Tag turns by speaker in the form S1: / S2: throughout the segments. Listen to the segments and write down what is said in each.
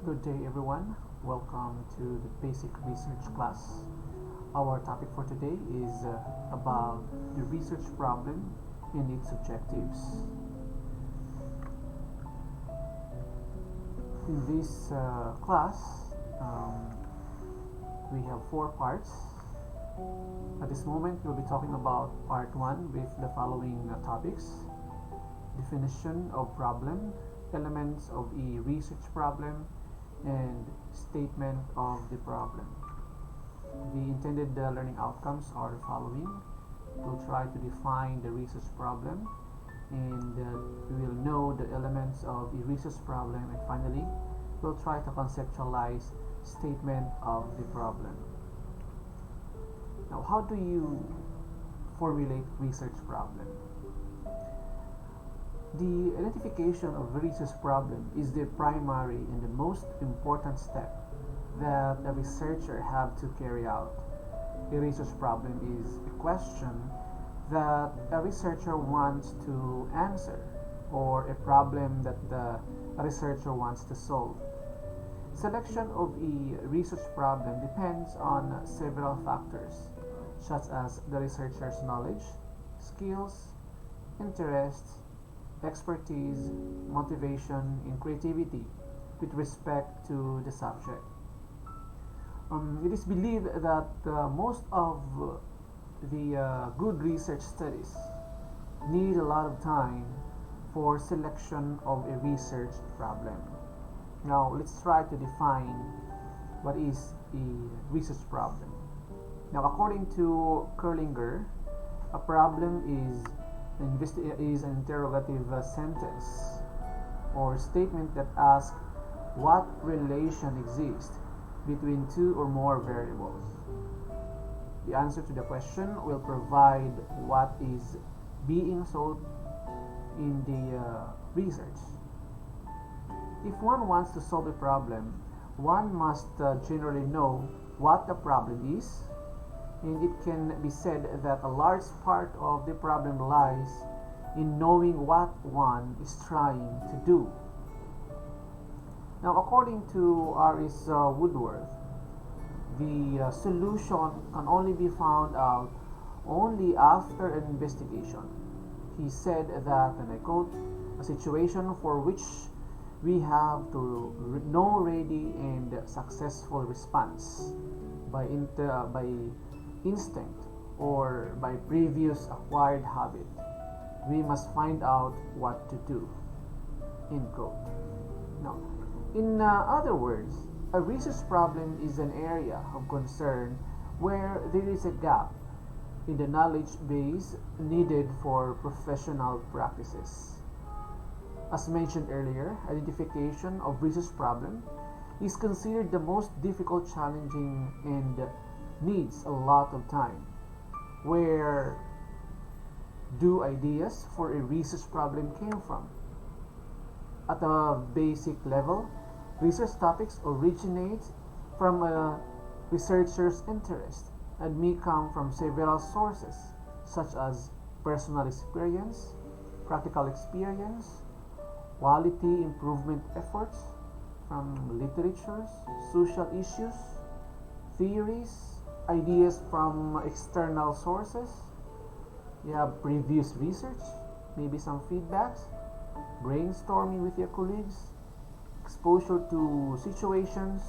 S1: Good day, everyone. Welcome to the basic research class. Our topic for today is about the research problem and its objectives. In this class, we have four parts. At this moment, we'll be talking about part 1 with the following topics: definition of problem, elements of a research problem, and statement of the problem. The intended learning outcomes are the following. We'll try to define the research problem, and we will know the elements of a research problem, and finally we'll try to conceptualize statement of the problem. Now, how do you formulate research problem? The identification of a research problem is the primary and the most important step that a researcher have to carry out. A research problem is a question that a researcher wants to answer, or a problem that a researcher wants to solve. Selection of a research problem depends on several factors, such as the researcher's knowledge, skills, interests, expertise, motivation, and creativity with respect to the subject. It is believed that most of the good research studies need a lot of time for selection of a research problem. Now, let's try to define what is a research problem. Now, according to Kurlinger, a problem is an interrogative sentence or statement that asks what relation exists between two or more variables. The answer to the question will provide what is being solved in the research. If one wants to solve a problem, one must generally know what the problem is, and it can be said that a large part of the problem lies in knowing what one is trying to do. Now, according to R.S. Woodworth, the solution can only be found out only after an investigation. He said that, and I quote, "a situation for which we have to know ready and successful response by instinct or by previous acquired habit. We must find out what to do." End quote. Now, in other words, a research problem is an area of concern where there is a gap in the knowledge base needed for professional practices. As mentioned earlier, identification of research problem is considered the most difficult, challenging, and needs a lot of time. Where do ideas for a research problem came from? At a basic level, research topics originate from a researcher's interest and may come from several sources, such as personal experience, practical experience, quality improvement efforts from literatures, social issues, theories, ideas from external sources. You have previous research, maybe some feedbacks, brainstorming with your colleagues, exposure to situations,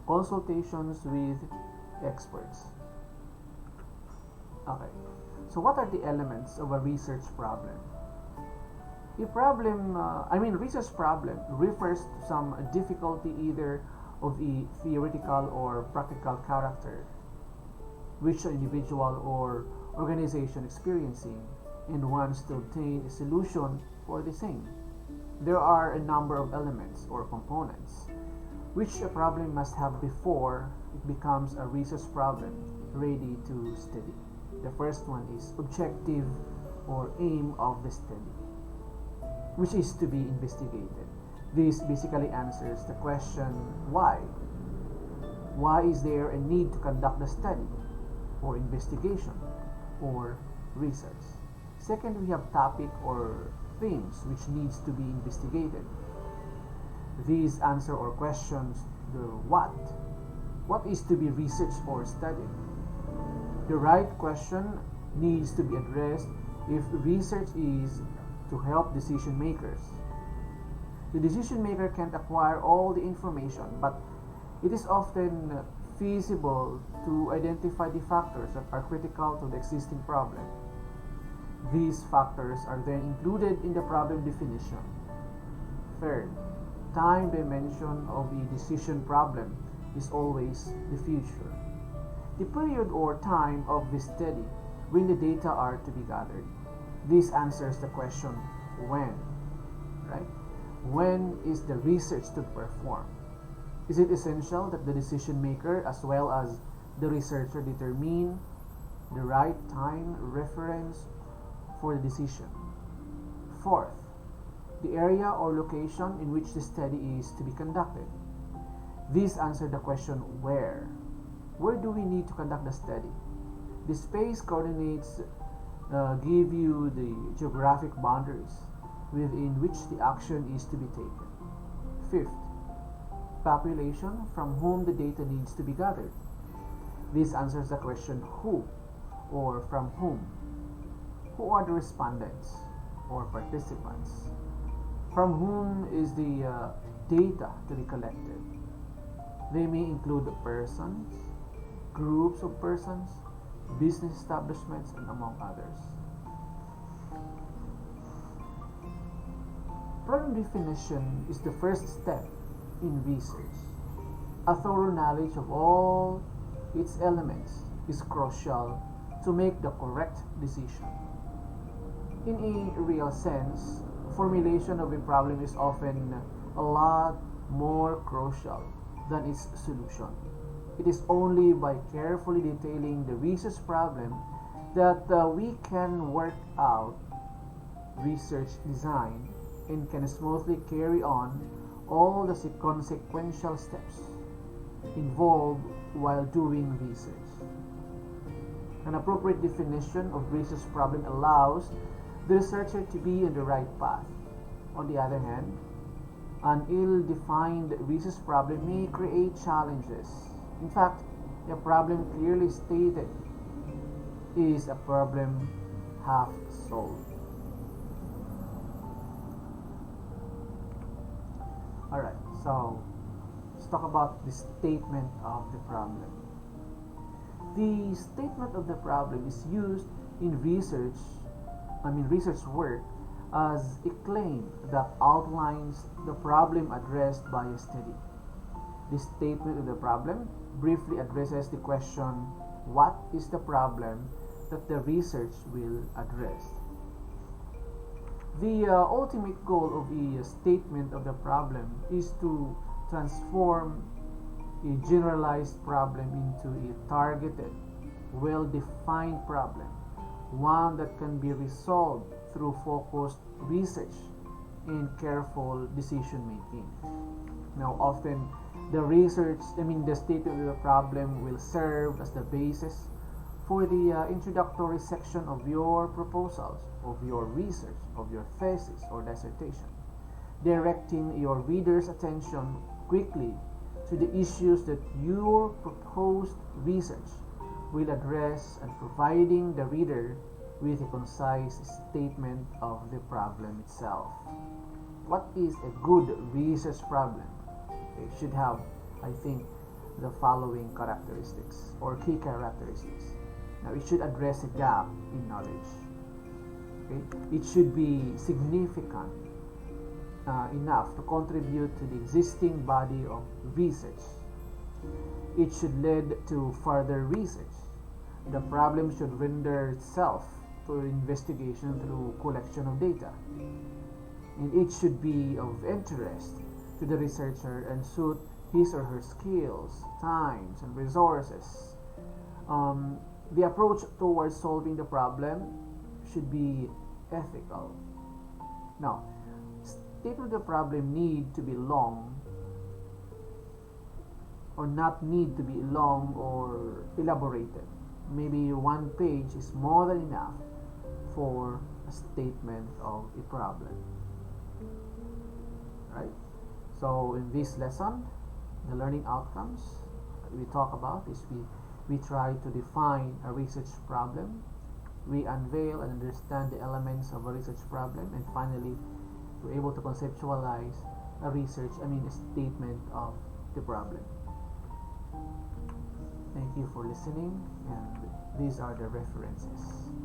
S1: consultations with experts. Okay, so what are the elements of a research problem? Research problem refers to some difficulty either of a theoretical or practical character, which an individual or organization experiencing and wants to obtain a solution for the same. There are a number of elements or components which a problem must have before it becomes a research problem ready to study. The first one is objective or aim of the study, which is to be investigated. This basically answers the question why. Why is there a need to conduct the study or investigation or research? Second, we have topic or themes which needs to be investigated. The These answer or questions the what. What is to be researched or studied? The right question needs to be addressed if research is to help decision makers. The decision maker can't acquire all the information, but it is often feasible to identify the factors that are critical to the existing problem. These factors are then included in the problem definition. Third, time dimension of a decision problem is always the future. The period or time of the study when the data are to be gathered. This answers the question when, right? When is the research to perform? Is it essential that the decision maker as well as the researcher determine the right time reference for the decision? Fourth, the area or location in which the study is to be conducted. These answer the question where. Where do we need to conduct the study? The space coordinates give you the geographic boundaries within which the action is to be taken. Fifth, population from whom the data needs to be gathered. This answers the question who or from whom. Who are the respondents or participants? From whom is the data to be collected? They may include persons, groups of persons, business establishments, and among others. Problem definition is the first step in research. A thorough knowledge of all its elements is crucial to make the correct decision. In a real sense, formulation of a problem is often a lot more crucial than its solution. It is only by carefully detailing the research problem that we can work out research design and can smoothly carry on all the consequential steps involved while doing research. An appropriate definition of research problem allows the researcher to be on the right path. On the other hand, an ill-defined research problem may create challenges. In fact, a problem clearly stated is a problem half solved. Alright, so let's talk about the statement of the problem. The statement of the problem is used in research work as a claim that outlines the problem addressed by a study. The statement of the problem briefly addresses the question, what is the problem that the research will address? The ultimate goal of a statement of the problem is to transform a generalized problem into a targeted, well-defined problem, one that can be resolved through focused research and careful decision making. Now, often the statement of the problem will serve as the basis for the introductory section of your proposals, of your research, of your thesis or dissertation, directing your reader's attention quickly to the issues that your proposed research will address and providing the reader with a concise statement of the problem itself. What is a good research problem? It should have, I think, the following characteristics or key characteristics. Now, it should address a gap in knowledge. Okay? It should be significant enough to contribute to the existing body of research. It should lead to further research. The problem should render itself to investigation through collection of data. And it should be of interest to the researcher and suit his or her skills, times, and resources. The approach towards solving the problem should be ethical. Now, statement of the problem need to be long or not need to be long or elaborated. Maybe one page is more than enough for a statement of a problem. Right? So in this lesson, the learning outcomes we talk about is we try to define a research problem, we unveil and understand the elements of a research problem, and finally we're able to conceptualize a statement of the problem. Thank you for listening, and these are the references.